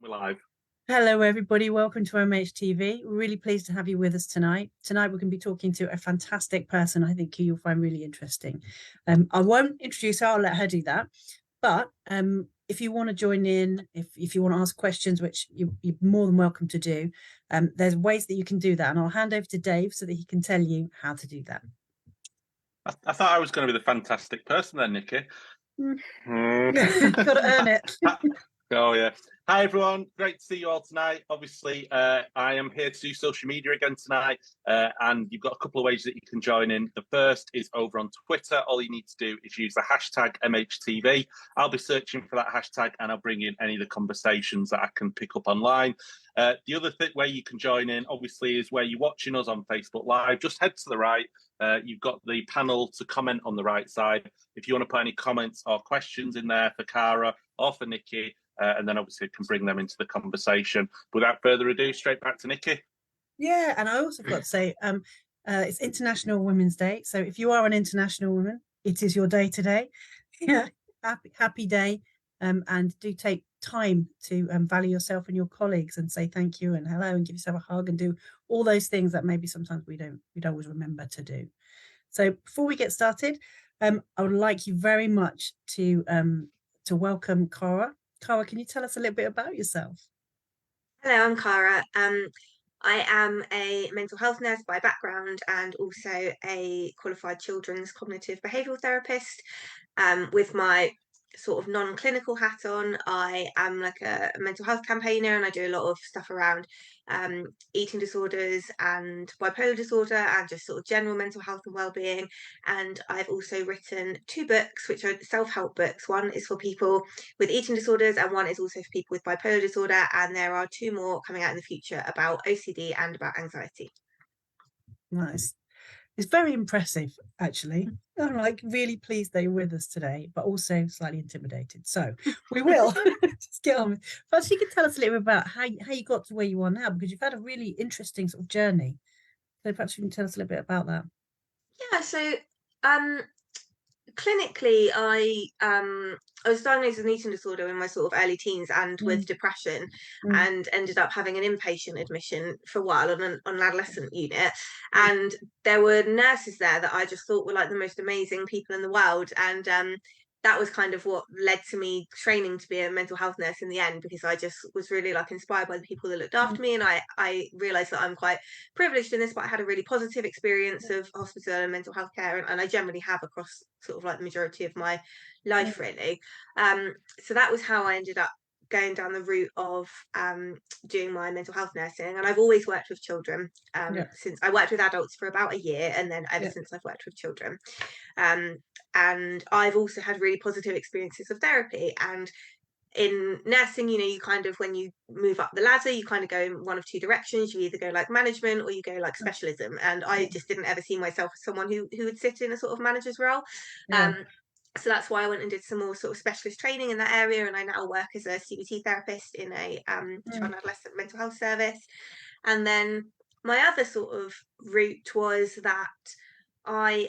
We're live. Hello, everybody. Welcome to MHTV. We're really pleased to have you with us tonight. Tonight, we're going to be talking to a fantastic person I think you'll find really interesting. I won't introduce her. I'll let her do that. But if you want to join in, if you want to ask questions, which you're more than welcome to do, there's ways that you can do that. And I'll hand over to Dave so that he can tell you how to do that. I thought I was going to be the fantastic person then, Nicky. Got to earn it. Oh, yeah. Hi, everyone. Great to see you all tonight. Obviously, I am here to do social media again tonight, and you've got a couple of ways that you can join in. The first is over on Twitter. All you need to do is use the hashtag MHTV. I'll be searching for that hashtag, and I'll bring in any of the conversations that I can pick up online. The other way you can join in, obviously, is where you're watching us on Facebook Live. Just head to the right. You've got the panel to comment on the right side. If you want to put any comments or questions in there for Cara or for Nicky, and then obviously can bring them into the conversation. Without further ado, straight back to Nicky. Yeah, and I also got to say, it's International Women's Day. So if you are an international woman, it is your day today. Yeah, happy day. And do take time to value yourself and your colleagues and say thank you and hello and give yourself a hug and do all those things that maybe sometimes we don't always remember to do. So before we get started, I would like you very much to welcome Cara. Cara, can you tell us a little bit about yourself? Hello, I'm Cara. I am a mental health nurse by background and also a qualified children's cognitive behavioural therapist. With my sort of non-clinical hat on, I am like a mental health campaigner, and I do a lot of stuff around eating disorders and bipolar disorder and just sort of general mental health and well-being. And I've also written 2 books which are self-help books. One is for people with eating disorders and one is also for people with bipolar disorder, and there are 2 more coming out in the future about OCD and about anxiety. Nice. It's very impressive, actually. I'm like really pleased that you're with us today, but also slightly intimidated. So we will just get on. First, you can tell us a little bit about how you got to where you are now, because you've had a really interesting sort of journey. So perhaps you can tell us a little bit about that. Yeah, so clinically, I was diagnosed with an eating disorder in my sort of early teens and with depression, and ended up having an inpatient admission for a while on an adolescent unit. And there were nurses there that I just thought were like the most amazing people in the world. And that was kind of what led to me training to be a mental health nurse in the end, because I just was really like inspired by the people that looked after me. And I realized that I'm quite privileged in this, but I had a really positive experience of hospital and mental health care, and I generally have across sort of like the majority of my life, really. So that was how I ended up going down the route of doing my mental health nursing. And I've always worked with children since I worked with adults for about a year, and then ever since I've worked with children. And I've also had really positive experiences of therapy. And in nursing, you know, you kind of, when you move up the ladder, you kind of go in one of 2 directions. You either go like management or you go like specialism. And I just didn't ever see myself as someone who would sit in a sort of manager's role. So that's why I went and did some more sort of specialist training in that area, and I now work as a CBT therapist in a child and adolescent mental health service. And then my other sort of route was that I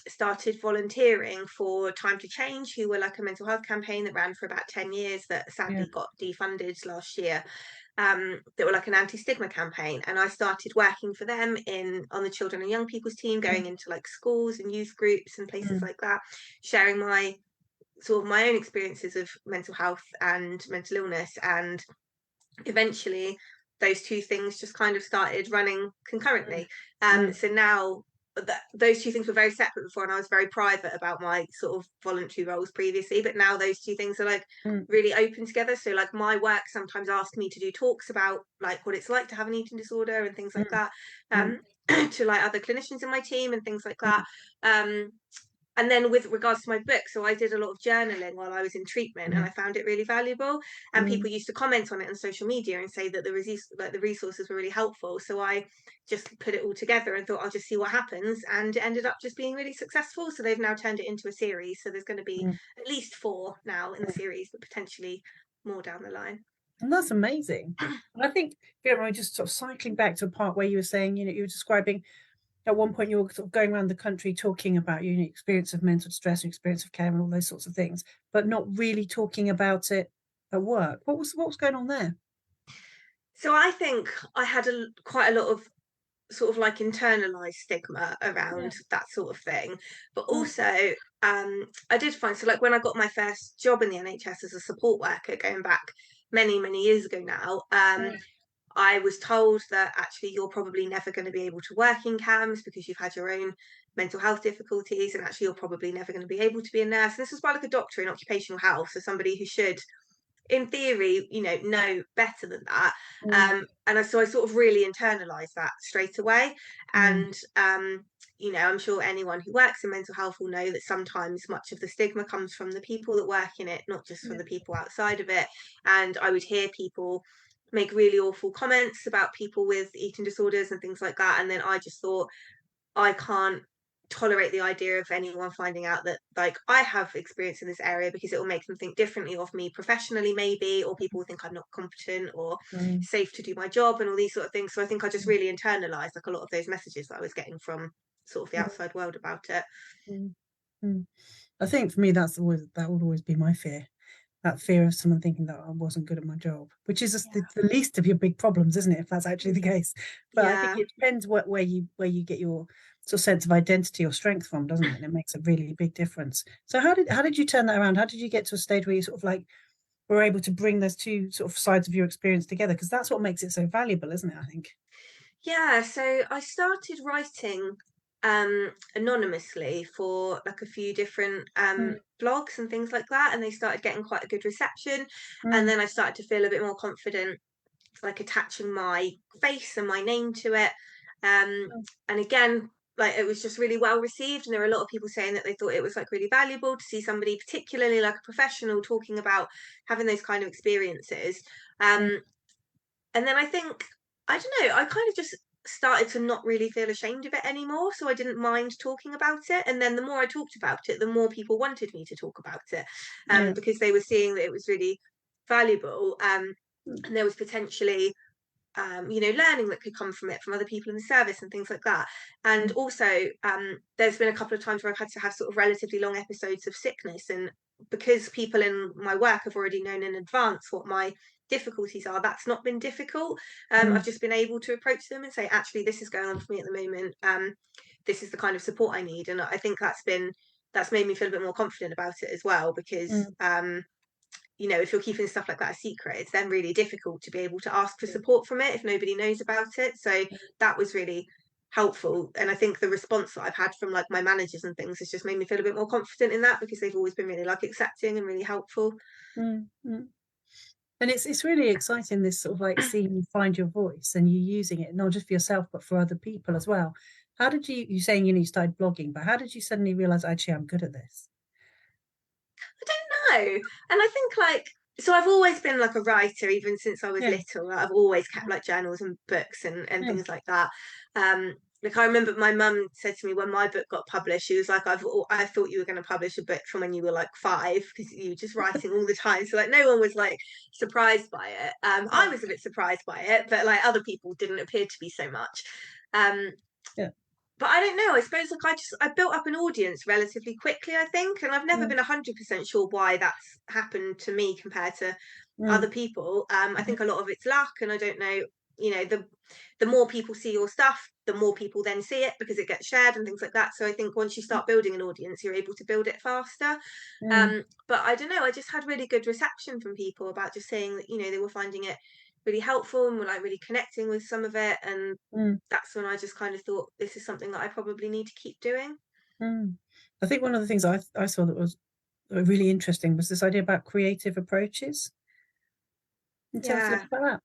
started volunteering for Time to Change, who were like a mental health campaign that ran for about 10 years that sadly got defunded last year. That were like an anti-stigma campaign, and I started working for them on the children and young people's team, going into like schools and youth groups and places like that, sharing my sort of my own experiences of mental health and mental illness. And eventually those 2 things just kind of started running concurrently. So now those 2 things were very separate before, and I was very private about my sort of voluntary roles previously, but now those 2 things are like really open together. So like my work sometimes asks me to do talks about like what it's like to have an eating disorder and things like that, to like other clinicians in my team and things like that. And then with regards to my book, so I did a lot of journaling while I was in treatment, and I found it really valuable. And people used to comment on it on social media and say that the resources were really helpful. So I just put it all together and thought I'll just see what happens, and it ended up just being really successful. So they've now turned it into a series. So there's going to be at least 4 now in the series, but potentially more down the line. And that's amazing. And I think, you know, just sort of cycling back to a part where you were saying, you know, you were describing at one point you were sort of going around the country talking about your experience of mental distress and experience of care and all those sorts of things, but not really talking about it at work. What was going on there? So I think I had quite a lot of sort of like internalized stigma around that sort of thing, but also I did find, so like when I got my first job in the NHS as a support worker, going back many years ago now, I was told that actually you're probably never going to be able to work in CAMS because you've had your own mental health difficulties, and actually you're probably never going to be able to be a nurse. And this was by like a doctor in occupational health, so somebody who should, in theory, know better than that. So I sort of really internalized that straight away. And I'm sure anyone who works in mental health will know that sometimes much of the stigma comes from the people that work in it, not just from the people outside of it. And I would hear people make really awful comments about people with eating disorders and things like that, and then I just thought, I can't tolerate the idea of anyone finding out that like I have experience in this area, because it will make them think differently of me professionally, maybe, or people will think I'm not competent or safe to do my job and all these sort of things. So I think I just really internalized like a lot of those messages that I was getting from sort of the outside world about it. I think for me that would always be my fear. That fear of someone thinking that I wasn't good at my job, which is the least of your big problems, isn't it, if that's actually the case? But I think it depends where you get your sort of sense of identity or strength from, doesn't it? And it makes a really big difference. So how did you turn that around? How did you get to a stage where you sort of like were able to bring those two sort of sides of your experience together? Because that's what makes it so valuable, isn't it, I think? Yeah, so I started writing anonymously for like a few different blogs and things like that, and they started getting quite a good reception. And then I started to feel a bit more confident like attaching my face and my name to it, and again, like it was just really well received, and there were a lot of people saying that they thought it was like really valuable to see somebody, particularly like a professional, talking about having those kind of experiences. And then I think, I don't know, I kind of just started to not really feel ashamed of it anymore. So I didn't mind talking about it. And then the more I talked about it, the more people wanted me to talk about it, because they were seeing that it was really valuable. And there was potentially, learning that could come from it, from other people in the service and things like that. And also, there's been a couple of times where I've had to have sort of relatively long episodes of sickness. And because people in my work have already known in advance what my difficulties are, that's not been difficult. I've just been able to approach them and say, actually, this is going on for me at the moment. This is the kind of support I need. And I think that's made me feel a bit more confident about it as well, because if you're keeping stuff like that a secret, it's then really difficult to be able to ask for support from it if nobody knows about it. So that was really helpful, and I think the response that I've had from like my managers and things has just made me feel a bit more confident in that, because they've always been really like accepting and really helpful. And it's really exciting, this sort of like seeing you find your voice and you using it not just for yourself but for other people as well. How did you saying you started blogging, but how did you suddenly realize actually I'm good at this? I don't know. And I think so I've always been like a writer, even since I was little. I've always kept like journals and books and things like that. Like I remember my mum said to me when my book got published, she was like, I thought you were going to publish a book from when you were like 5, because you were just writing all the time. So like no one was like surprised by it. I was a bit surprised by it, but like other people didn't appear to be so much. But I don't know, I suppose like I built up an audience relatively quickly, I think, and I've never been 100% sure why that's happened to me compared to other people. I think a lot of it's luck, and I don't know, the more people see your stuff, the more people then see it because it gets shared and things like that. So I think once you start building an audience, you're able to build it faster. But I don't know, I just had really good reception from people about just saying that, they were finding it really helpful and were like really connecting with some of it, and that's when I just kind of thought, this is something that I probably need to keep doing. I think one of the things I saw that was really interesting was this idea about creative approaches. Can you tell us a little about that?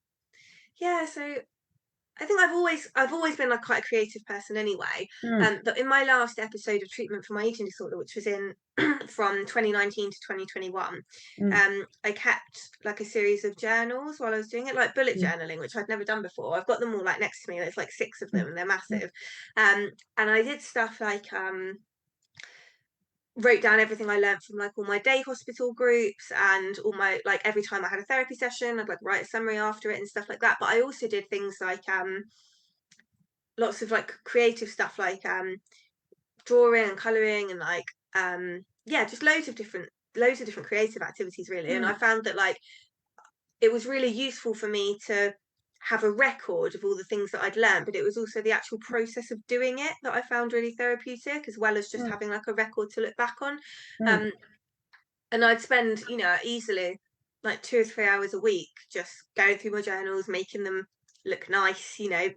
Yeah, so I think I've always been like quite a creative person anyway. But in my last episode of treatment for my eating disorder, which was in from 2019 to 2021, I kept like a series of journals while I was doing it, like bullet journaling, which I'd never done before. I've got them all like next to me. There's like 6 of them and they're massive. And I did stuff like wrote down everything I learned from like all my day hospital groups, and all my, like, every time I had a therapy session I'd like write a summary after it and stuff like that. But I also did things like lots of like creative stuff, like drawing and colouring and like just loads of different creative activities really. And I found that like it was really useful for me to have a record of all the things that I'd learned, but it was also the actual process of doing it that I found really therapeutic, as well as just having like a record to look back on. And I'd spend, you know, easily like 2 or 3 hours a week just going through my journals, making them look nice, you know,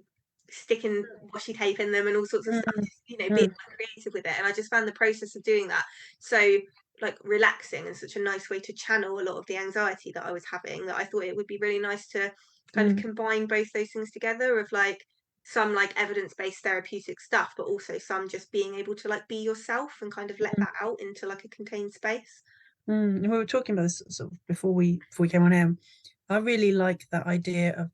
sticking washi tape in them and all sorts of stuff, just, you know, being creative with it. And I just found the process of doing that so like relaxing and such a nice way to channel a lot of the anxiety that I was having, that I thought it would be really nice to kind of combine both those things together, of like some like evidence-based therapeutic stuff, but also some just being able to like be yourself and kind of let that out into like a contained space. And we were talking about this sort of before we came on air. I really like that idea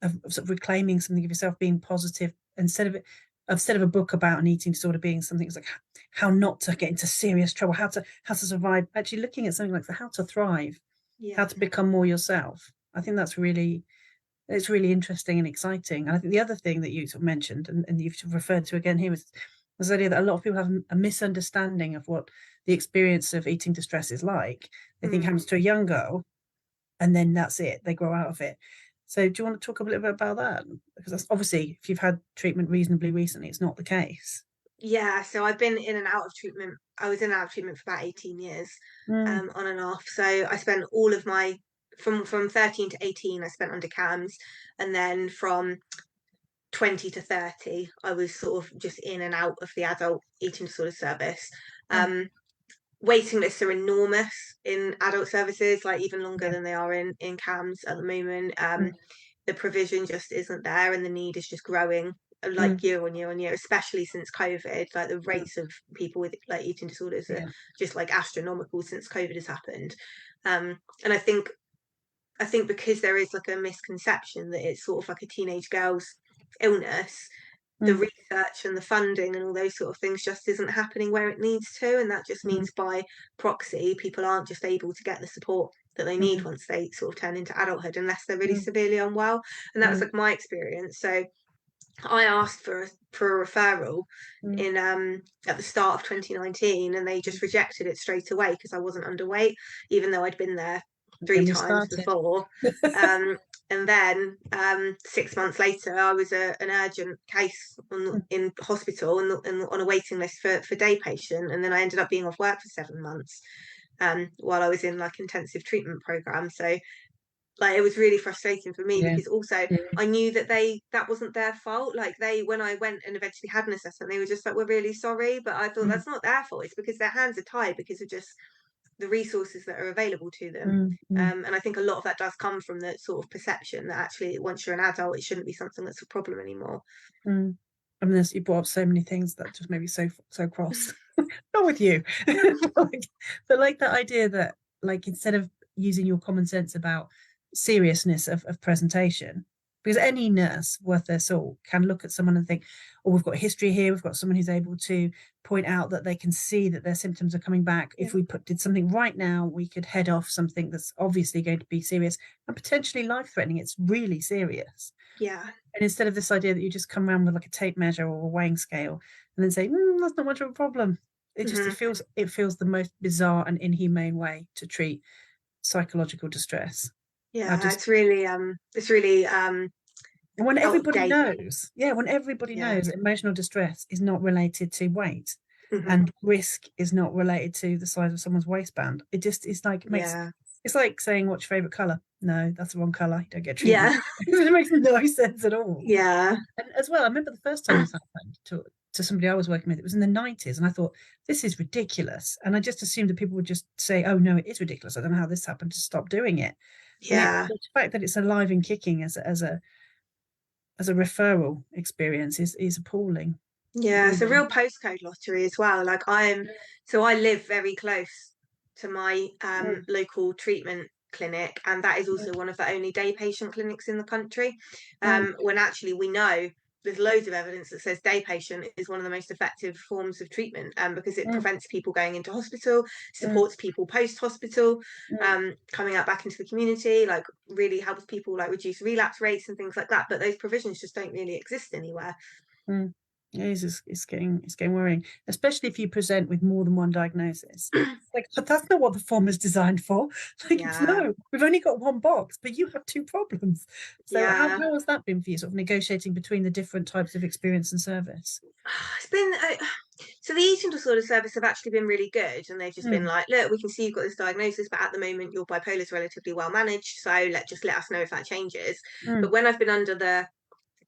of sort of reclaiming something of yourself, being positive, instead of a book about an eating disorder being something that's like how not to get into serious trouble, how to survive. Actually, looking at something like how to thrive, how to become more yourself. I think it's really interesting and exciting. And I think the other thing that you sort of mentioned and you've referred to again here was the idea that a lot of people have a misunderstanding of what the experience of eating distress is like. They think it happens to a young girl, and then that's it. They grow out of it. So do you want to talk a little bit about that? Because that's obviously, if you've had treatment reasonably recently, it's not the case. Yeah, so I've been in and out of treatment. I was in and out of treatment for about 18 years, on and off. So I spent all of my from 13 to 18, I spent under CAMS, and then from 20 to 30, I was sort of just in and out of the adult eating disorder service. Waiting lists are enormous in adult services, like even longer than they are in CAMS at the moment. The provision just isn't there, and the need is just growing like year on year on year, especially since COVID. Like the rates of people with like eating disorders are just like astronomical since COVID has happened. And I think because there is like a misconception that it's sort of like a teenage girl's illness, the research and the funding and all those sort of things just isn't happening where it needs to, and that just means by proxy people aren't just able to get the support that they need once they sort of turn into adulthood, unless they're really severely unwell. And that was like my experience. So I asked for a referral in at the start of 2019, and they just rejected it straight away because I wasn't underweight, even though I'd been there 3 times before. And then 6 months later, I was an urgent case in hospital and on a waiting list for day patient. And then I ended up being off work for 7 months while I was in like intensive treatment program. So like it was really frustrating for me because also I knew that that wasn't their fault. Like when I went and eventually had an assessment, they were just like, we're really sorry. But I thought that's not their fault. It's because their hands are tied because of just the resources that are available to them. And I think a lot of that does come from the sort of perception that actually once you're an adult, it shouldn't be something that's a problem anymore. I mean, you brought up so many things that just made me so cross. Not with you, but like that idea that like instead of using your common sense about seriousness of presentation, because any nurse worth their salt can look at someone and think, oh, we've got a history here, we've got someone who's able to point out that they can see that their symptoms are coming back. If we did something right now, we could head off something that's obviously going to be serious and potentially life-threatening. It's really serious. Yeah. And instead of this idea that you just come around with like a tape measure or a weighing scale and then say, that's not much of a problem. It just it feels the most bizarre and inhumane way to treat psychological distress. Yeah, it's really and when everybody knows, knows that emotional distress is not related to weight and risk is not related to the size of someone's waistband. It just is like it's like saying what's your favorite color. No, that's the wrong color. You don't get treatment. It makes no sense at all. Yeah. And as well, I remember the first time this happened to somebody I was working with. It was in the 90s, and I thought this is ridiculous. And I just assumed that people would just say, "Oh no, it is ridiculous. I don't know how this happened." To stop doing it. Yeah. The fact that it's alive and kicking as a referral experience is appalling. Yeah, it's a real postcode lottery as well. Like I live very close to my local treatment clinic, and that is also one of the only day patient clinics in the country. When actually we know there's loads of evidence that says day patient is one of the most effective forms of treatment, because it prevents people going into hospital, supports people post-hospital, coming out back into the community, like really helps people like reduce relapse rates and things like that. But those provisions just don't really exist anywhere. It's getting worrying, especially if you present with more than one diagnosis. Like, but that's not what the form is designed for. Like, Yeah. no, we've only got one box, but you have two problems. So Yeah. how has that been for you, sort of negotiating between the different types of experience and service? It's been so the eating disorder service have actually been really good, and they've just been like, look, we can see you've got this diagnosis, but at the moment your bipolar is relatively well managed, so let us know if that changes. But when I've been under the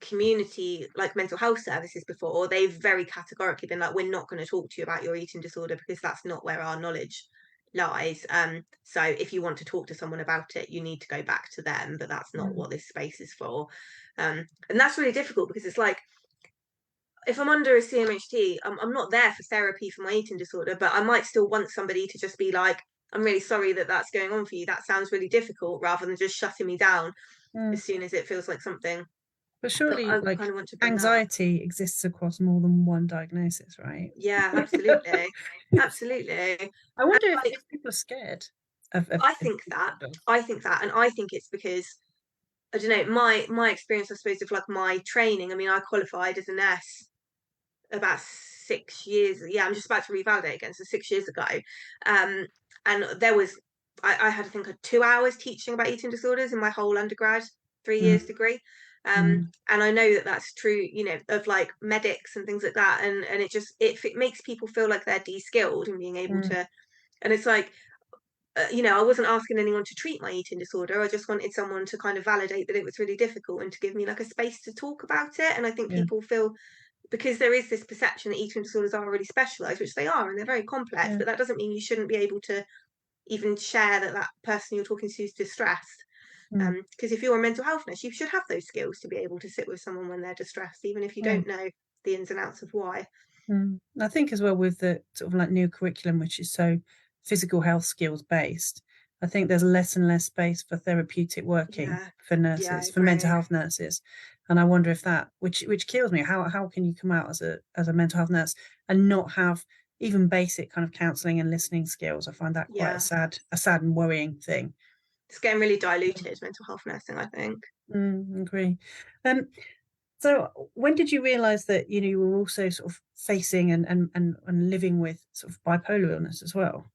community like mental health services before, they've very categorically been like, we're not going to talk to you about your eating disorder because that's not where our knowledge lies. So if you want to talk to someone about it, you need to go back to them, but that's not what this space is for. And that's really difficult because it's like, if I'm under a CMHT, I'm not there for therapy for my eating disorder, but I might still want somebody to just be like, I'm really sorry that that's going on for you. That sounds really difficult, rather than just shutting me down as soon as it feels like something. But surely, I like, kind of want to bring anxiety exists across more than one diagnosis, right? Yeah, absolutely. Absolutely. I wonder like, if people are scared of I think that. And I think it's because, I don't know, my experience, I suppose, of like my training. I mean, I qualified as a nurse about 6 years. Yeah, I'm just about to revalidate again, so 6 years ago. And there was, I had, I think, 2 hours teaching about eating disorders in my whole undergrad 3 years degree. And I know that that's true, you know, of like medics and things like that. And it makes people feel like they're de-skilled in being able to. And it's like, you know, I wasn't asking anyone to treat my eating disorder. I just wanted someone to kind of validate that it was really difficult and to give me like a space to talk about it. And I think people feel, because there is this perception that eating disorders are really specialized, which they are, and they're very complex, but that doesn't mean you shouldn't be able to even share that person you're talking to is distressed. Because if you're a mental health nurse, you should have those skills to be able to sit with someone when they're distressed, even if you don't know the ins and outs of why. I think as well, with the sort of like new curriculum, which is so physical health skills based, I think there's less and less space for therapeutic working for nurses, for mental health nurses. And I wonder if that, which kills me, how can you come out as a mental health nurse and not have even basic kind of counselling and listening skills? I find that quite a sad and worrying thing. It's getting really diluted, mental health nursing, I think. Agree. So when did you realise that, you know, you were also sort of facing and living with sort of bipolar illness as well?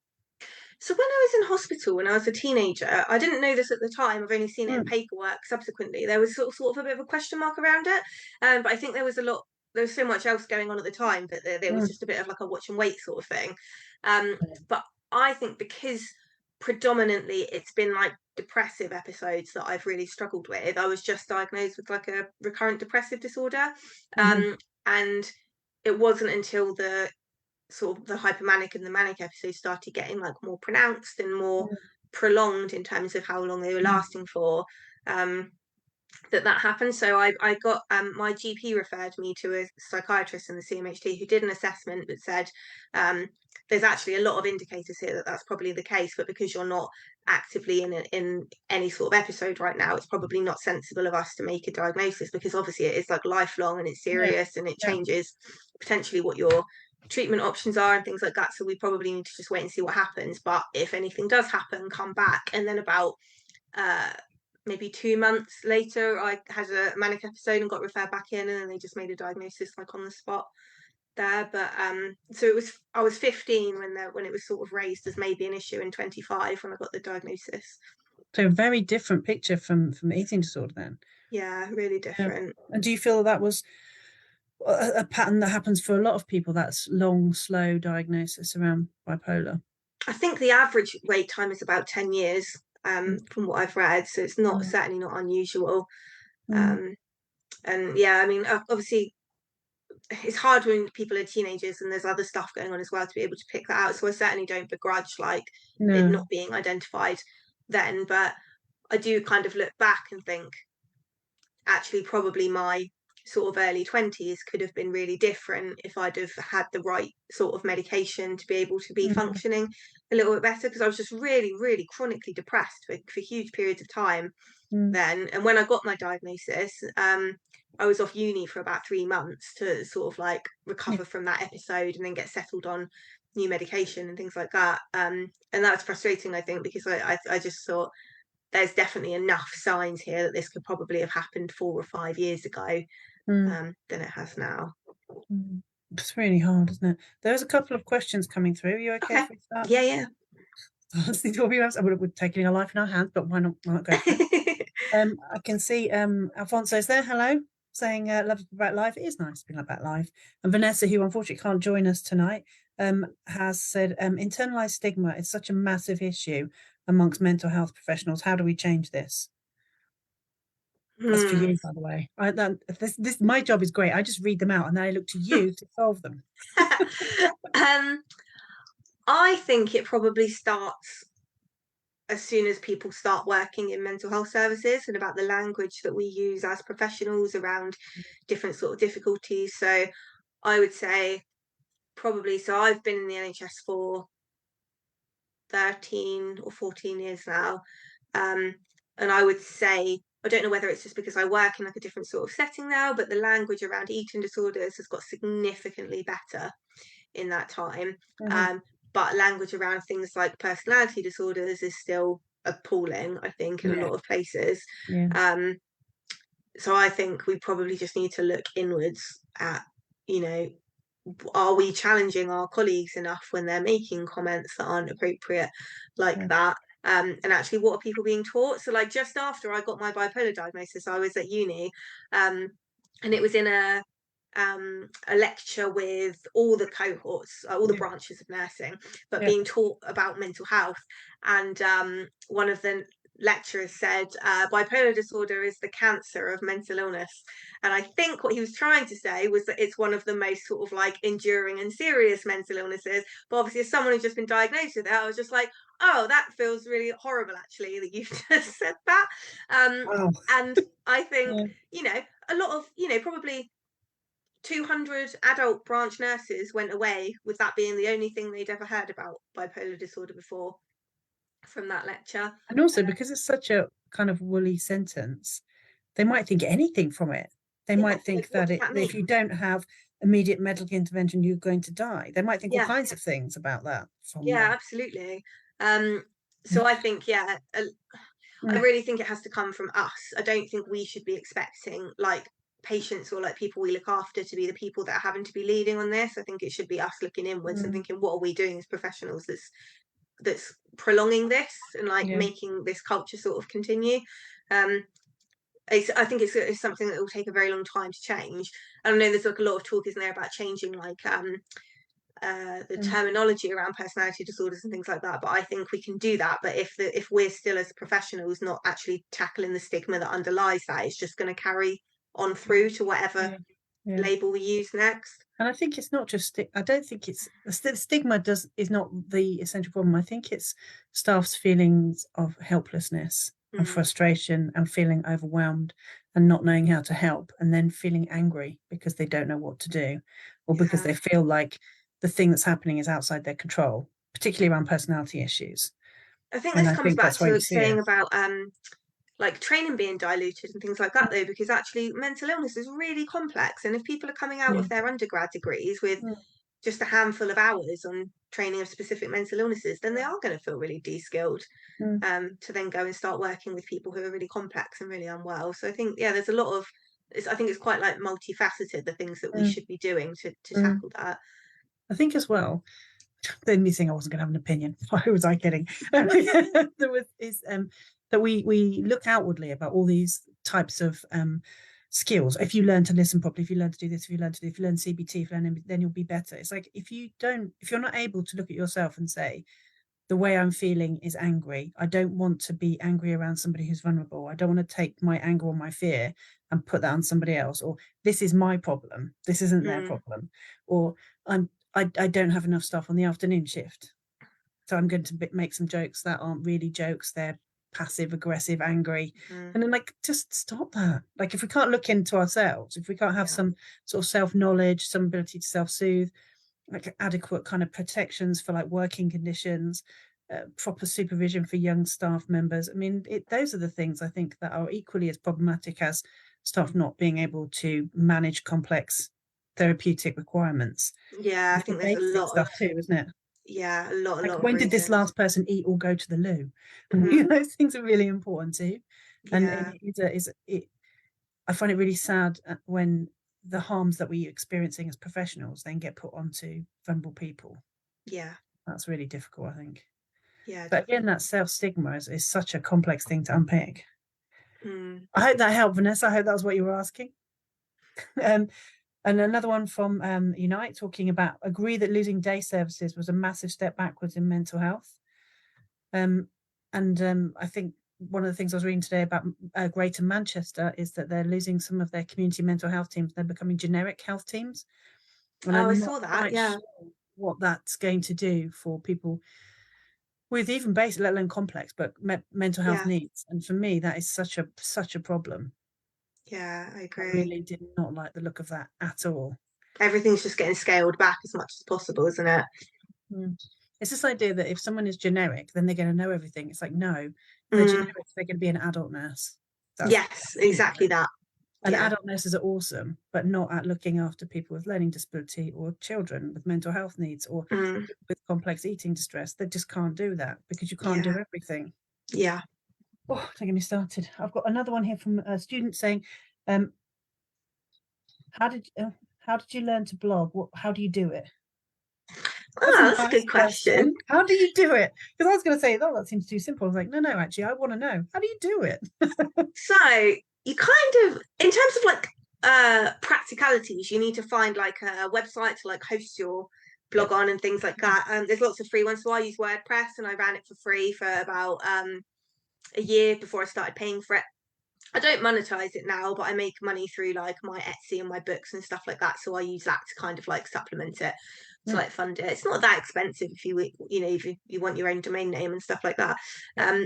So when I was in hospital when I was a teenager, I didn't know this at the time. I've only seen it in paperwork subsequently. There was sort of a bit of a question mark around it, but I think there was so much else going on at the time that there was just a bit of like a watch and wait sort of thing. But I think because predominantly it's been like depressive episodes that I've really struggled with. I was just diagnosed with like a recurrent depressive disorder, and it wasn't until the sort of the hypomanic and the manic episodes started getting like more pronounced and more prolonged in terms of how long they were lasting for, that happened. So I got my GP referred me to a psychiatrist in the CMHT who did an assessment that said there's actually a lot of indicators here that that's probably the case, but because you're not actively in any sort of episode right now, it's probably not sensible of us to make a diagnosis, because obviously it is like lifelong and it's serious and it changes potentially what your treatment options are and things like that. So we probably need to just wait and see what happens. But if anything does happen, come back. And then about maybe 2 months later, I had a manic episode and got referred back in, and then they just made a diagnosis like on the spot there. But so I was 15 when it was sort of raised as maybe an issue, in 25 when I got the diagnosis. So a very different picture from eating disorder then. Yeah, really different. And do you feel that was a pattern that happens for a lot of people, that's long, slow diagnosis around bipolar? I think the average wait time is about 10 years, from what I've read, so it's not certainly not unusual. And yeah, I mean, obviously it's hard when people are teenagers and there's other stuff going on as well to be able to pick that out. So I certainly don't begrudge like it not being identified then, but I do kind of look back and think actually probably my sort of early 20s could have been really different if I'd have had the right sort of medication to be able to be functioning a little bit better, because I was just really, really chronically depressed for huge periods of time then. And when I got my diagnosis, I was off uni for about 3 months to sort of like recover from that episode and then get settled on new medication and things like that. And that's frustrating, I think, because I just thought there's definitely enough signs here that this could probably have happened 4 or 5 years ago than it has now. It's really hard, isn't it? There's a couple of questions coming through. Are you okay if we start? Yeah. We're taking our life in our hands, but why not go for it? I can see Alfonso's there. Hello, saying love about life. It is nice to be about life. And Vanessa, who unfortunately can't join us tonight, has said internalized stigma is such a massive issue amongst mental health professionals. How do we change this? That's for you, by the way. My job is great. I just read them out and then I look to you to solve them. I think it probably starts as soon as people start working in mental health services, and about the language that we use as professionals around different sort of difficulties. So I would say probably, so I've been in the NHS for 13 or 14 years now. And I would say, I don't know whether it's just because I work in like a different sort of setting now, but the language around eating disorders has got significantly better in that time. But language around things like personality disorders is still appalling, I think, in a lot of places. So I think we probably just need to look inwards at, you know, are we challenging our colleagues enough when they're making comments that aren't appropriate like that? And actually, what are people being taught? So like just after I got my bipolar diagnosis, I was at uni, and it was in a lecture with all the cohorts, all the branches of nursing, but being taught about mental health. And one of the lecturers said bipolar disorder is the cancer of mental illness. And I think what he was trying to say was that it's one of the most sort of like enduring and serious mental illnesses. But obviously, as someone who's just been diagnosed with it, I was just like, oh, that feels really horrible, actually, that you've just said that. And I think, you know, a lot of, you know, probably 200 adult branch nurses went away with that being the only thing they'd ever heard about bipolar disorder before from that lecture. And also because it's such a kind of woolly sentence, they might think anything from it. They might think that if you don't have immediate medical intervention, you're going to die. They might think all kinds of things about that. Absolutely. So I think, I really think it has to come from us. I don't think we should be expecting like patients or like people we look after to be the people that are having to be leading on this. I think it should be us looking inwards and thinking, what are we doing as professionals that's prolonging this and like making this culture sort of continue. I think it's something that will take a very long time to change. I know there's like a lot of talk, isn't there, about changing like the terminology around personality disorders and things like that, but I think we can do that. But if we're still as professionals not actually tackling the stigma that underlies that, it's just going to carry on through to whatever label we use next. And I think it's not just I don't think it's stigma is not the essential problem. I think it's staff's feelings of helplessness and frustration and feeling overwhelmed and not knowing how to help, and then feeling angry because they don't know what to do, or because they feel like the thing that's happening is outside their control, particularly around personality issues. I think this comes back to saying about like training being diluted and things like that, though, because actually mental illness is really complex, and if people are coming out of their undergrad degrees with just a handful of hours on training of specific mental illnesses, then they are going to feel really de-skilled to then go and start working with people who are really complex and really unwell. So I think there's a lot of I think it's quite like multifaceted, the things that we should be doing to tackle that. I think as well, the only thing I wasn't going to have an opinion. Why was I kidding? That we look outwardly about all these types of skills. If you learn to listen properly, if you learn to do this, if you learn CBT, then you'll be better. It's like if you're not able to look at yourself and say, the way I'm feeling is angry. I don't want to be angry around somebody who's vulnerable. I don't want to take my anger or my fear and put that on somebody else. Or this is my problem. This isn't their problem. Or I don't have enough staff on the afternoon shift, so I'm going to make some jokes that aren't really jokes. They're passive, aggressive, angry. And then like, just stop that. Like if we can't look into ourselves, if we can't have some sort of self-knowledge, some ability to self-soothe, like adequate kind of protections for like working conditions, proper supervision for young staff members. I mean, those are the things I think that are equally as problematic as staff not being able to manage complex therapeutic requirements. I think there's a lot of stuff too, isn't it? A lot of when did this last person eat or go to the loo? Those things are really important too. And I find it really sad when the harms that we're experiencing as professionals then get put onto vulnerable people. Yeah, that's really difficult, I think. Yeah, but again, that self-stigma is such a complex thing to unpick. Mm. I hope that helped, Vanessa. I hope that was what you were asking. And another one from Unite, talking about, agree that losing day services was a massive step backwards in mental health. I think one of the things I was reading today about Greater Manchester is that they're losing some of their community mental health teams. They're becoming generic health teams. And I I'm saw not that. quite Yeah. sure what that's going to do for people with even basic, let alone complex, but mental health Yeah. needs. And for me, that is such a problem. Yeah, I I agree. really did not like the look of that at all. Everything's just getting scaled back as much as possible, isn't it? It's this idea that if someone is generic, then they're going to know everything. It's like, no, if they're generic, they're going to be an adult nurse. Yes, exactly that. And Yeah. adult nurses are awesome, but not at looking after people with learning disability or children with mental health needs or with complex eating distress. They just can't do that because you can't do everything. Yeah. Oh, don't get me started. I've got another one here from a student saying, how did you learn to blog? How do you do it? That's a good question. How do you do it? Because I was going to say, that seems too simple. I was like, no, actually, I want to know. How do you do it? So you kind of, in terms of like practicalities, you need to find like a website to like host your blog on and things like that. There's lots of free ones. So I use WordPress and I ran it for free for about a year before I started paying for it. I don't monetize it now, but I make money through like my Etsy and my books and stuff like that. So I use that to kind of like supplement it, to like fund it. It's not that expensive if if you want your own domain name and stuff like that.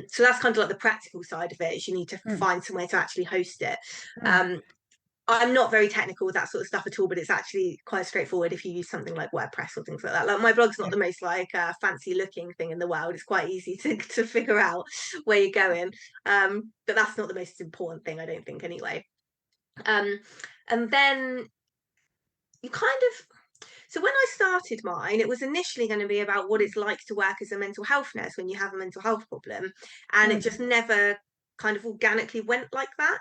So that's kind of like the practical side of it, is you need to find somewhere to actually host it. I'm not very technical with that sort of stuff at all, but it's actually quite straightforward if you use something like WordPress or things like that. Like my blog's not the most like fancy looking thing in the world. It's quite easy to figure out where you're going. But that's not the most important thing, I don't think, anyway. And then you kind of, so when I started mine, it was initially going to be about what it's like to work as a mental health nurse when you have a mental health problem. And it just never kind of organically went like that.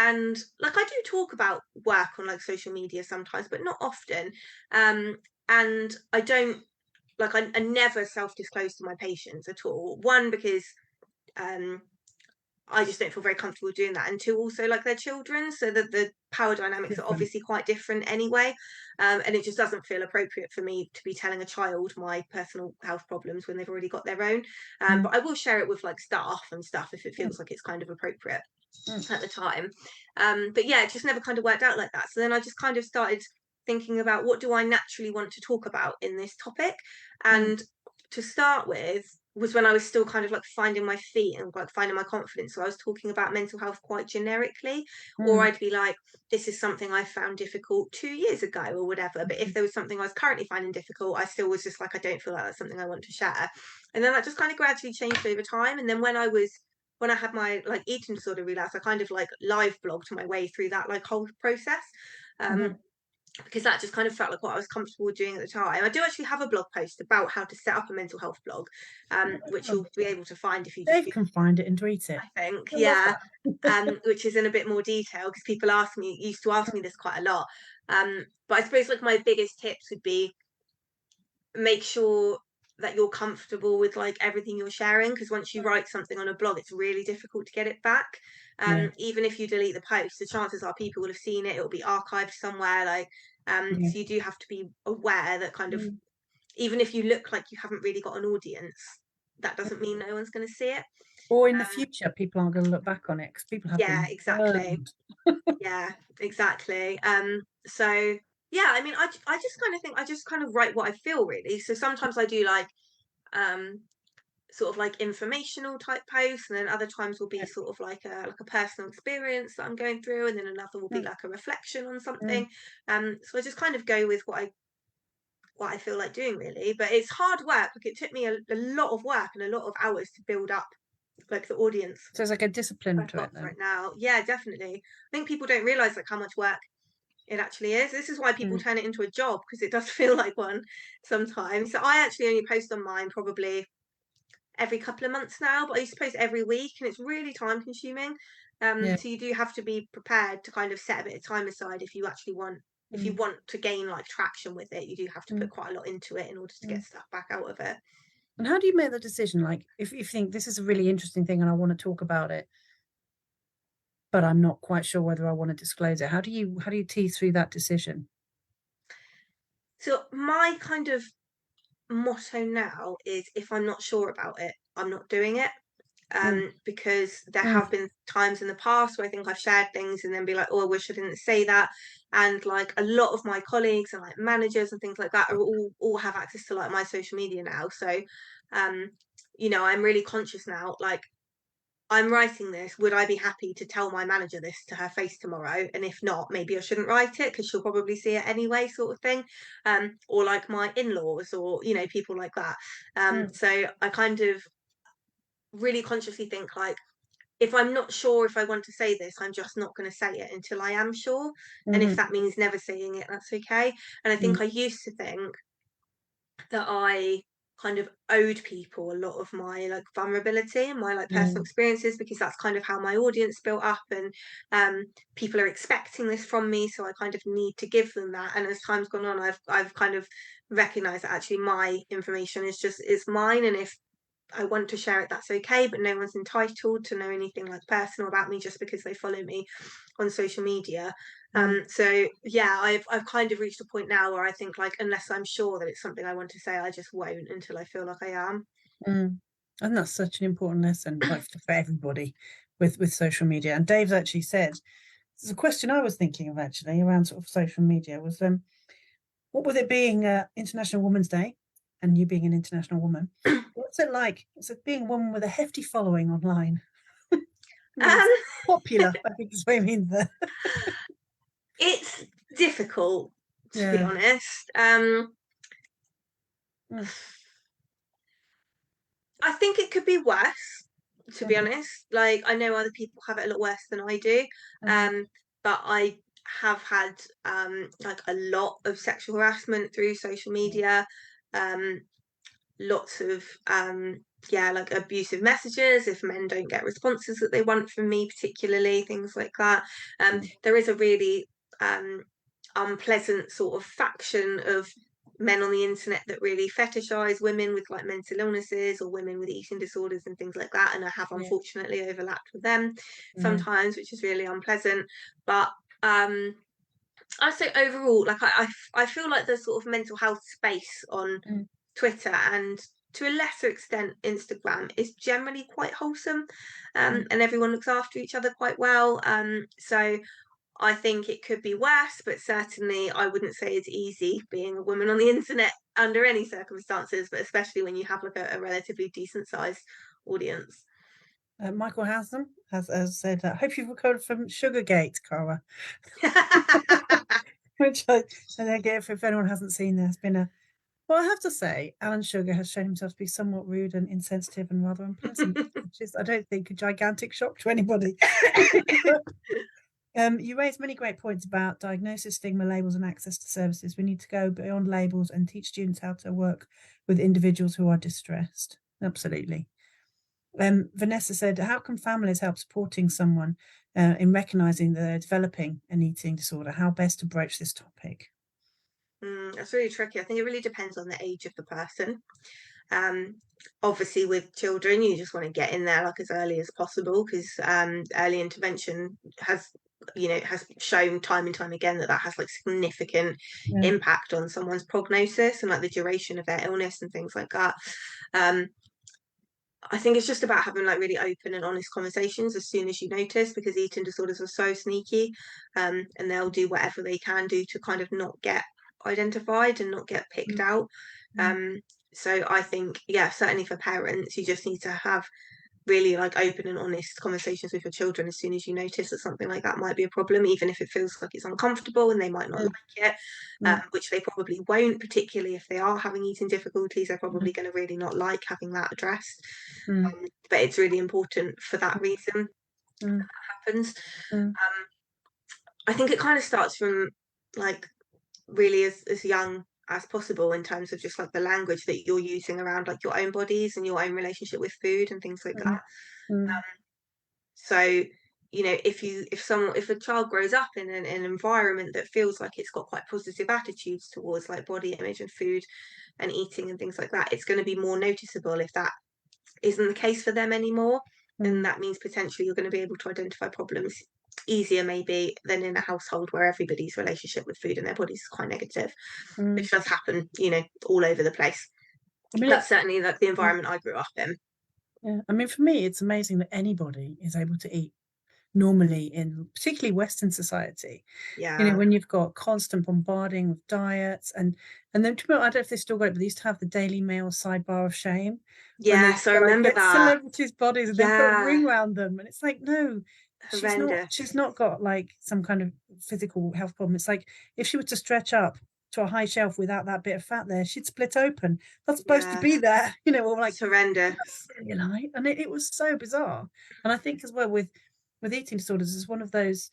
And like I do talk about work on like social media sometimes, but not often. And I don't like, I never self-disclose to my patients at all. One, because I just don't feel very comfortable doing that. And two, also like they're children, so that the power dynamics are obviously quite different anyway. And it just doesn't feel appropriate for me to be telling a child my personal health problems when they've already got their own. But I will share it with like staff and stuff if it feels like it's kind of appropriate at the time. But yeah, it just never kind of worked out like that. So then I just kind of started thinking about, what do I naturally want to talk about in this topic? And to start with was when I was still kind of like finding my feet and like finding my confidence. So I was talking about mental health quite generically, or I'd be like, this is something I found difficult 2 years ago or whatever. But if there was something I was currently finding difficult, I still was just like, I don't feel like that's something I want to share. And then that just kind of gradually changed over time. And then when I had my like eating disorder relapse, I kind of like live blogged my way through that like whole process. Because that just kind of felt like what I was comfortable doing at the time. I do actually have a blog post about how to set up a mental health blog, which you'll be able to find if you just can find it and tweet it. I think, which is in a bit more detail, because people used to ask me this quite a lot. But I suppose like my biggest tips would be, make sure that you're comfortable with like everything you're sharing, because once you write something on a blog, it's really difficult to get it back. Even if you delete the post, the chances are people will have seen it, it'll be archived somewhere, like so you do have to be aware that kind of, even if you look like you haven't really got an audience, that doesn't mean no one's going to see it, or in the future people aren't going to look back on it, because people have exactly. Yeah, exactly. So yeah, I mean, I just kind of think I just kind of write what I feel, really. So sometimes I do like sort of like informational type posts, and then other times will be sort of like a personal experience that I'm going through, and then another will be like a reflection on something. So I just kind of go with what I feel like doing, really. But it's hard work. Like it took me a lot of work and a lot of hours to build up like the audience. So it's like a discipline to it right now. Yeah, definitely. I think people don't realize like how much work it actually is. This is why people turn it into a job, because it does feel like one sometimes. So I actually only post on mine probably every couple of months now, but I used to post every week, and it's really time consuming. So you do have to be prepared to kind of set a bit of time aside if you actually want, if you want to gain like traction with it. You do have to put quite a lot into it in order to get stuff back out of it. And how do you make the decision? Like, if you think this is a really interesting thing and I want to talk about it, but I'm not quite sure whether I want to disclose it, how do you tease through that decision? So my kind of motto now is, if I'm not sure about it, I'm not doing it. Because there have been times in the past where I think I've shared things and then be like, oh, I wish I didn't say that. And like a lot of my colleagues and like managers and things like that are all have access to like my social media now. So you know, I'm really conscious now, like, I'm writing this, would I be happy to tell my manager this to her face tomorrow? And if not, maybe I shouldn't write it because she'll probably see it anyway, sort of thing. Or like my in-laws, or, you know, people like that. So I kind of really consciously think, like, if I'm not sure if I want to say this, I'm just not going to say it until I am sure. And if that means never saying it, that's okay. And I think I used to think that I kind of owed people a lot of my like vulnerability and my like personal experiences, because that's kind of how my audience built up, and people are expecting this from me, so I kind of need to give them that. And as time's gone on, I've kind of recognized that actually my information is mine, and if I want to share it, that's okay, but no one's entitled to know anything like personal about me just because they follow me on social media. So yeah, I've kind of reached a point now where I think, like, unless I'm sure that it's something I want to say, I just won't until I feel like I am. And that's such an important lesson, like, for everybody with social media. And Dave's actually said, there's a question I was thinking of actually around sort of social media was, what with it being International Women's Day and you being an international woman, what's it like? It's like being a woman with a hefty following online. Popular, I think is what I mean there. It's difficult, to be honest. I think it could be worse, to be honest. Like, I know other people have it a lot worse than I do. But I have had like a lot of sexual harassment through social media. Lots of like abusive messages if men don't get responses that they want from me, particularly things like that. There is a really unpleasant sort of faction of men on the internet that really fetishize women with like mental illnesses or women with eating disorders and things like that, and I have unfortunately overlapped with them sometimes, which is really unpleasant. But I'd say overall, like, I feel like the sort of mental health space on Twitter, and to a lesser extent Instagram, is generally quite wholesome, and everyone looks after each other quite well. So I think it could be worse, but certainly I wouldn't say it's easy being a woman on the internet under any circumstances, but especially when you have like a relatively decent sized audience. Michael Haslam has said, I hope you've recovered from Sugargate, Cara. Which I don't get, if anyone hasn't seen, there's been a, well, I have to say, Alan Sugar has shown himself to be somewhat rude and insensitive and rather unpleasant, which is, I don't think, a gigantic shock to anybody. You raised many great points about diagnosis, stigma, labels, and access to services. We need to go beyond labels and teach students how to work with individuals who are distressed. Absolutely. Vanessa said, how can families help supporting someone in recognising that they're developing an eating disorder? How best to broach this topic? That's really tricky. I think it really depends on the age of the person. Obviously with children, you just want to get in there like as early as possible, because early intervention has shown time and time again that has like significant impact on someone's prognosis and like the duration of their illness and things like that. I think it's just about having like really open and honest conversations as soon as you notice, because eating disorders are so sneaky, and they'll do whatever they can do to kind of not get identified and not get picked out. So I think, certainly for parents, you just need to have really like open and honest conversations with your children as soon as you notice that something like that might be a problem, even if it feels like it's uncomfortable and they might not like it, which they probably won't, particularly if they are having eating difficulties. They're probably going to really not like having that addressed. But it's really important for that reason that happens. I think it kind of starts from like really as young as possible in terms of just like the language that you're using around like your own bodies and your own relationship with food and things like that. So, you know, if a child grows up in an environment that feels like it's got quite positive attitudes towards like body image and food and eating and things like that, it's going to be more noticeable if that isn't the case for them anymore. And that means potentially you're going to be able to identify problems easier maybe than in a household where everybody's relationship with food and their bodies is quite negative, which does happen, you know, all over the place. I mean, that's certainly like the environment I grew up in. Yeah, I mean, for me, it's amazing that anybody is able to eat normally in particularly Western society. Yeah, you know, when you've got constant bombarding with diets, and then I don't know if they still got it, but they used to have the Daily Mail sidebar of shame. Yes, I remember that. Celebrities' bodies and then put a ring around them, and it's like, no, she's not got like some kind of physical health problem. It's like if she were to stretch up to a high shelf without that bit of fat there, she'd split open. That's supposed to be there, you know, or like it's horrendous. You know, and it was so bizarre. And I think as well with eating disorders, is one of those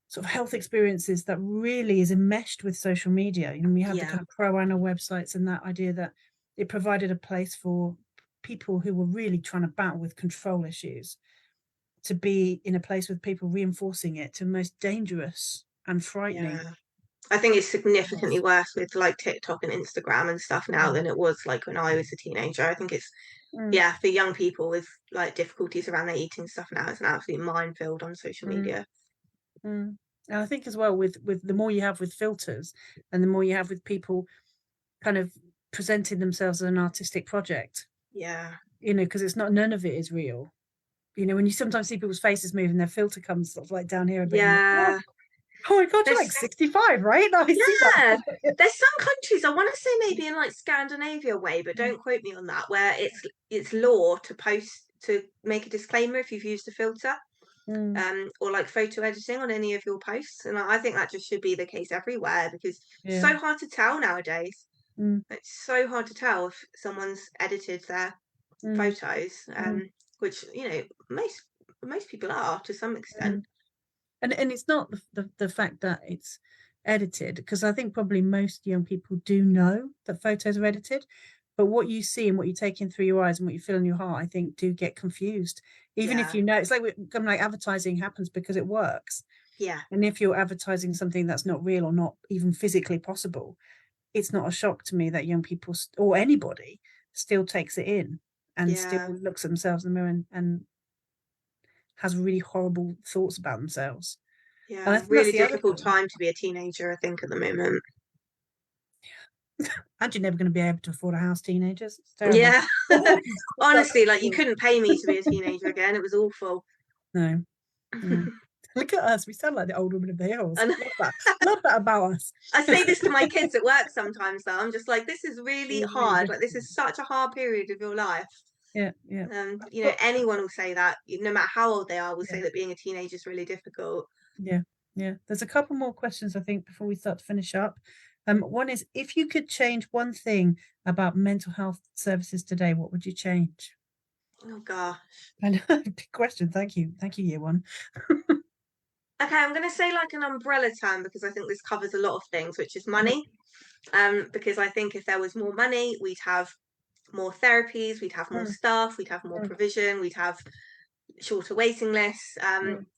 sort of health experiences that really is enmeshed with social media. You know, we have the kind of pro-ana websites and that idea that it provided a place for people who were really trying to battle with control issues to be in a place with people reinforcing it to the most dangerous and frightening. I think it's significantly worse with like TikTok and Instagram and stuff now than it was like when I was a teenager. I think it's for young people with like difficulties around their eating stuff now, it's an absolute minefield on social media. And I think as well with the more you have with filters and the more you have with people kind of presenting themselves as an artistic project. Yeah. You know, because it's not, none of it is real. You know, when you sometimes see people's faces move and their filter comes sort of like down here a bit. Yeah. Oh my God, you're like 65, right? No, There's some countries, I want to say maybe in like Scandinavia way, but don't quote me on that, where it's law to make a disclaimer if you've used a filter, or like photo editing on any of your posts. And I think that just should be the case everywhere, because it's so hard to tell nowadays. It's so hard to tell if someone's edited their photos, which, you know, most people are to some extent. And it's not the fact that it's edited, because I think probably most young people do know that photos are edited, but what you see and what you take in through your eyes and what you feel in your heart, I think, do get confused. Even if you know, it's like kind of like advertising happens because it works. Yeah. And if you're advertising something that's not real or not even physically possible, it's not a shock to me that young people or anybody still takes it in and still looks at themselves in the mirror and has really horrible thoughts about themselves. Yeah, really difficult time to be a teenager, I think, at the moment. And you're never going to be able to afford a house, teenagers. It's terrible. Yeah. Honestly, like you couldn't pay me to be a teenager again. It was awful. No. Look at us. We sound like the old woman of the hills. Love that about us. I say this to my kids at work sometimes, though. I'm just like, this is really hard. Like, this is such a hard period of your life. Yeah. You know, anyone will say that, no matter how old they are, will say that being a teenager is really difficult. Yeah. There's a couple more questions, I think, before we start to finish up. One is, if you could change one thing about mental health services today, what would you change? Oh gosh. I know, big question. Thank you, year one. Okay, I'm going to say like an umbrella term, because I think this covers a lot of things, which is money. Because I think if there was more money, we'd have more therapies, we'd have more staff, we'd have more provision, we'd have shorter waiting lists.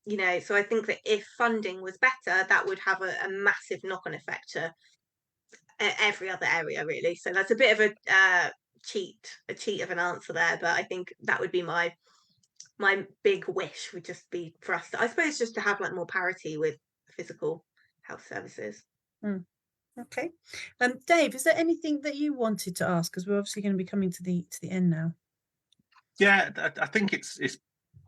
You know, so I think that if funding was better, that would have a massive knock-on effect to every other area, really. So that's a bit of a cheat of an answer there, but I think that would be my big wish, would just be for us to, I suppose, just to have like more parity with physical health services. Okay. Dave, is there anything that you wanted to ask, because we're obviously going to be coming to the end now? Yeah, I think it's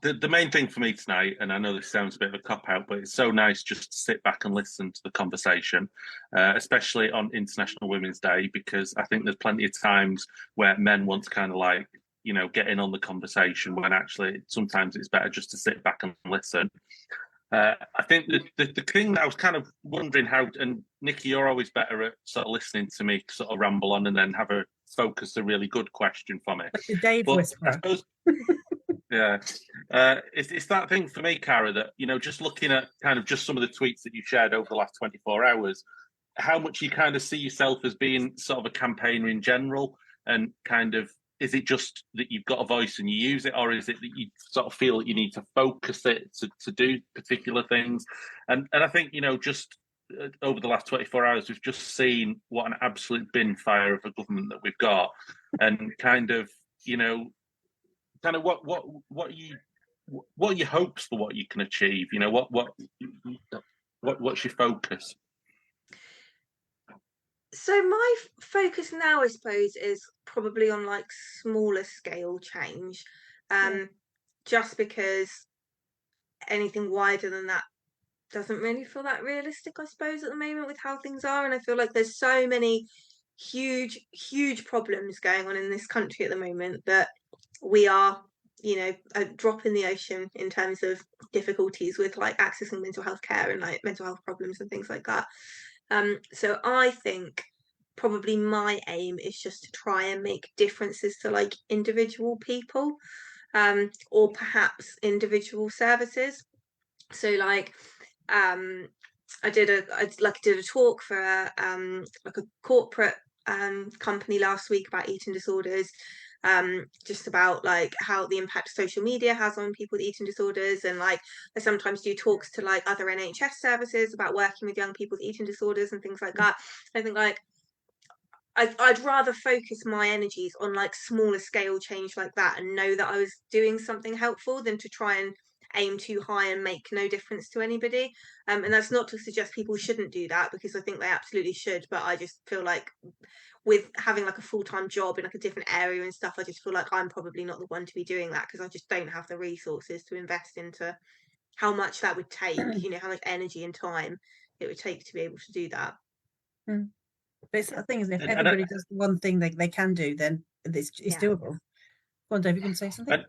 the main thing for me tonight, and I know this sounds a bit of a cop-out, but it's so nice just to sit back and listen to the conversation, especially on International Women's Day, because I think there's plenty of times where men want to kind of like, you know, get in on the conversation, when actually sometimes it's better just to sit back and listen. I think the thing that I was kind of wondering how, and Nicky, you're always better at sort of listening to me sort of ramble on and then have a really good question for me. The Dave whisperer. It's that thing for me, Cara, that, you know, just looking at kind of just some of the tweets that you shared over the last 24 hours, how much you kind of see yourself as being sort of a campaigner in general, and kind of, is it just that you've got a voice and you use it, or is it that you sort of feel that you need to focus it to do particular things? And I think, you know, just over the last 24 hours, we've just seen what an absolute bin fire of a government that we've got, and kind of, you know, kind of what are your hopes for what you can achieve? You know, what's your focus? So my focus now, I suppose, is probably on like smaller scale change, just because anything wider than that doesn't really feel that realistic, I suppose, at the moment with how things are. And I feel like there's so many huge problems going on in this country at the moment that we are, you know, a drop in the ocean in terms of difficulties with like accessing mental health care and like mental health problems and things like that. So I think probably my aim is just to try and make differences to like individual people, or perhaps individual services. So like I did a talk for like a corporate company last week about eating disorders, just about like how the impact social media has on people with eating disorders. And like I sometimes do talks to like other NHS services about working with young people with eating disorders and things like that. I think like I'd rather focus my energies on like smaller scale change like that and know that I was doing something helpful than to try and aim too high and make no difference to anybody. And that's not to suggest people shouldn't do that, because I think they absolutely should. But I just feel like with having like a full-time job in like a different area and stuff, I just feel like I'm probably not the one to be doing that, because I just don't have the resources to invest into how much that would take, you know, how much energy and time it would take to be able to do that. But the thing is, if everybody does the one thing they can do, then it's doable. Go on, Dave, you going to say something?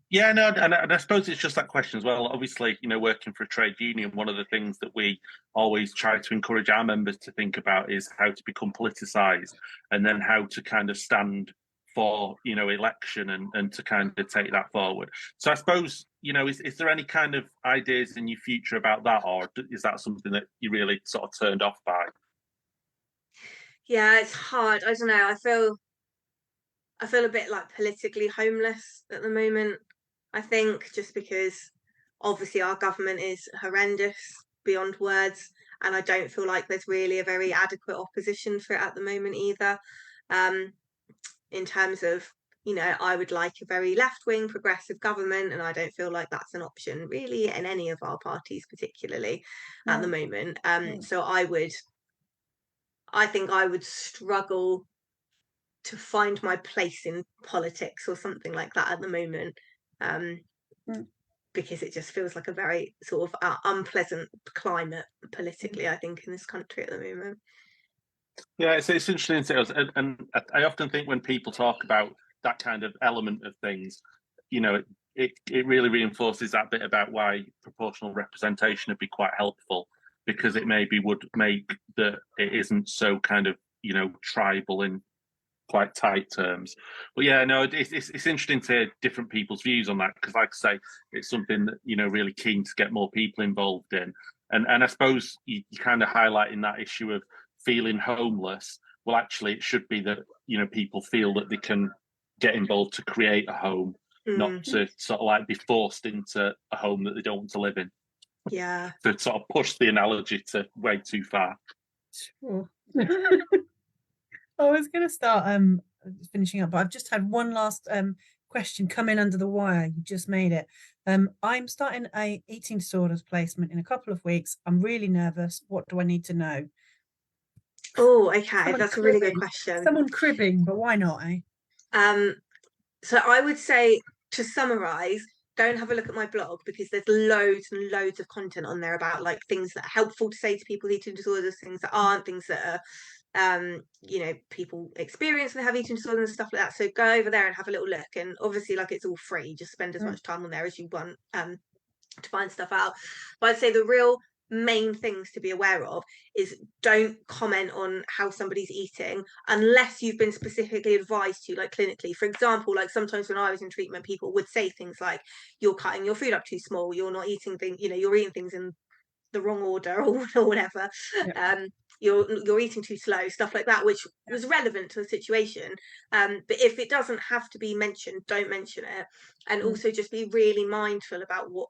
Yeah, no, and I suppose it's just that question as well. Obviously, you know, working for a trade union, one of the things that we always try to encourage our members to think about is how to become politicised, and then how to kind of stand for, you know, election and to kind of take that forward. So I suppose, you know, is there any kind of ideas in your future about that, or is that something that you really sort of turned off by? Yeah, it's hard. I don't know. I feel a bit like politically homeless at the moment. I think just because obviously our government is horrendous beyond words, and I don't feel like there's really a very adequate opposition for it at the moment either. In terms of, you know, I would like a very left-wing progressive government, and I don't feel like that's an option really in any of our parties, particularly at the moment. So I think I would struggle to find my place in politics or something like that at the moment, because it just feels like a very sort of unpleasant climate politically, I think, in this country at the moment. Yeah, it's interesting, and I often think when people talk about that kind of element of things, you know, it really reinforces that bit about why proportional representation would be quite helpful, because it maybe would make that it isn't so kind of, you know, tribal in quite tight terms. But yeah, no, it's interesting to hear different people's views on that, because like I say, it's something that, you know, really keen to get more people involved in. And I suppose you kind of highlighting that issue of feeling homeless. Well, actually, it should be that, you know, people feel that they can get involved to create a home, not to sort of like be forced into a home that they don't want to live in. Yeah. To sort of push the analogy to way too far. Sure. I was going to start finishing up, but I've just had one last question come in under the wire. You just made it. I'm starting a eating disorders placement in a couple of weeks. I'm really nervous. What do I need to know? Oh, okay. That's a really good question. Someone cribbing, but why not, eh? So I would say, to summarize, go and have a look at my blog, because there's loads and loads of content on there about like things that are helpful to say to people with eating disorders, things that aren't, things that are you know, people experience and have eating disorders and stuff like that. So go over there and have a little look, and obviously like it's all free, just spend as much time on there as you want to find stuff out. But I'd say the real main things to be aware of is don't comment on how somebody's eating unless you've been specifically advised to, like clinically. For example, like sometimes when I was in treatment, people would say things like, you're cutting your food up too small, you're not eating things, you know, you're eating things in the wrong order or whatever. you're eating too slow, stuff like that, which was relevant to the situation. But if it doesn't have to be mentioned, don't mention it. And also just be really mindful about what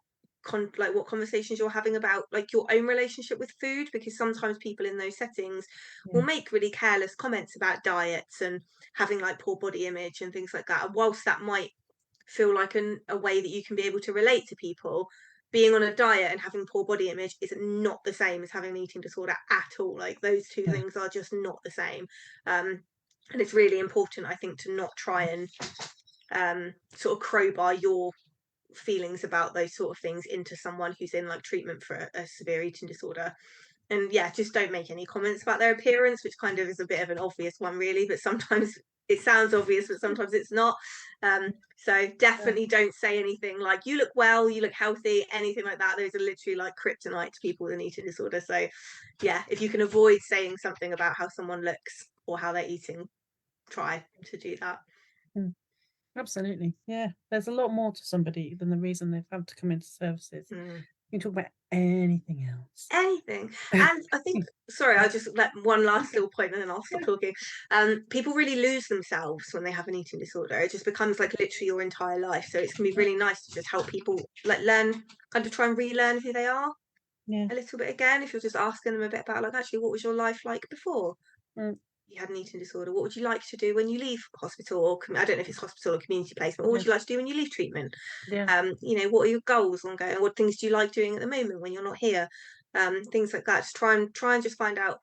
conversations you're having about like your own relationship with food, because sometimes people in those settings will make really careless comments about diets and having like poor body image and things like that. And whilst that might feel like a way that you can be able to relate to people, being on a diet and having poor body image is not the same as having an eating disorder at all. Like those two things are just not the same. And it's really important, I think, to not try and sort of crowbar your feelings about those sort of things into someone who's in like treatment for a severe eating disorder. And just don't make any comments about their appearance, which kind of is a bit of an obvious one really, but sometimes it sounds obvious but sometimes it's not. So definitely don't say anything like you look well, you look healthy, anything like that. Those are literally like kryptonite to people with an eating disorder. So if you can avoid saying something about how someone looks or how they're eating, try to do that. Absolutely. There's a lot more to somebody than the reason they've had to come into services. You can talk about anything else. Anything. And I think, sorry, I'll just let one last little point and then I'll stop talking. People really lose themselves when they have an eating disorder. It just becomes like literally your entire life. So it's going to be really nice to just help people like learn, kind of try and relearn who they are a little bit again. If you're just asking them a bit about like, actually, what was your life like before you had an eating disorder? What would you like to do when you leave hospital, or I don't know if it's hospital or community placement, what would you like to do when you leave treatment? What are your goals ongoing? What things do you like doing at the moment when you're not here? Things like that. Just try and just find out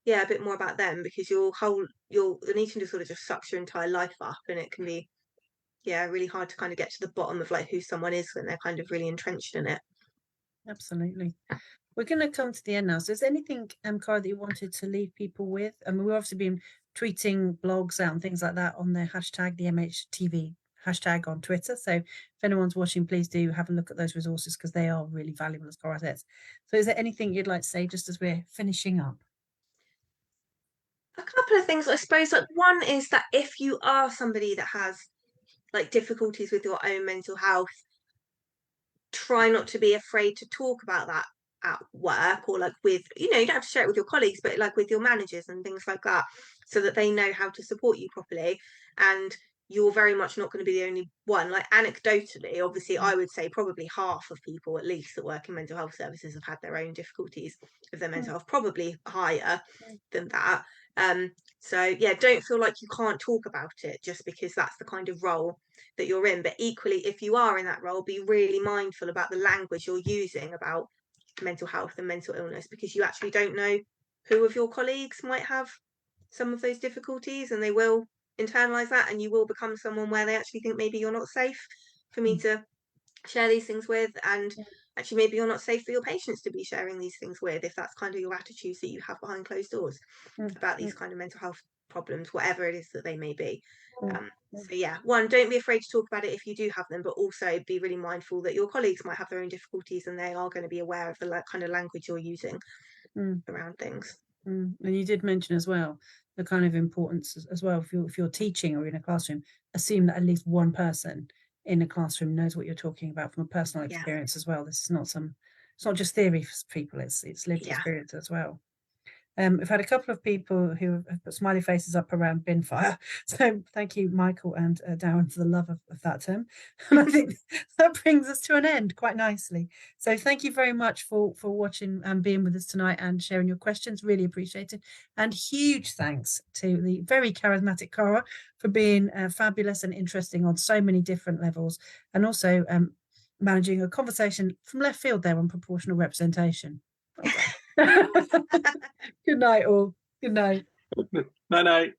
a bit more about them, because an eating disorder just sucks your entire life up, and it can be really hard to kind of get to the bottom of like who someone is when they're kind of really entrenched in it. Absolutely. We're going to come to the end now. So is there anything, Cara, that you wanted to leave people with? I mean, we've obviously been tweeting blogs out and things like that on the hashtag, the MHTV hashtag on Twitter. So if anyone's watching, please do have a look at those resources, because they are really valuable, as Cara says. So is there anything you'd like to say just as we're finishing up? A couple of things, I suppose. Like, one is that if you are somebody that has like difficulties with your own mental health, try not to be afraid to talk about that at work, or like with, you don't have to share it with your colleagues, but like with your managers and things like that, so that they know how to support you properly. And you're very much not going to be the only one. Like anecdotally, obviously, I would say probably half of people at least that work in mental health services have had their own difficulties with their mental health, probably higher than that. So don't feel like you can't talk about it just because that's the kind of role that you're in. But equally, if you are in that role, be really mindful about the language you're using about mental health and mental illness, because you actually don't know who of your colleagues might have some of those difficulties, and they will internalize that, and you will become someone where they actually think maybe you're not safe for me to share these things with, and actually maybe you're not safe for your patients to be sharing these things with, if that's kind of your attitudes that you have behind closed doors about these kind of mental health problems, whatever it is that they may be. So one, don't be afraid to talk about it if you do have them, but also be really mindful that your colleagues might have their own difficulties, and they are going to be aware of the kind of language you're using around things. And you did mention as well the kind of importance as well, if you're teaching or in a classroom, assume that at least one person in a classroom knows what you're talking about from a personal experience as well. This is not it's not just theory for people, it's lived experience as well. We've had a couple of people who have put smiley faces up around bin fire. So thank you, Michael and Darren, for the love of that term. And I think that brings us to an end quite nicely. So thank you very much for watching and being with us tonight and sharing your questions. Really appreciate it. And huge thanks to the very charismatic Cara for being fabulous and interesting on so many different levels, and also managing a conversation from left field there on proportional representation. Good night, all. Good night. Night.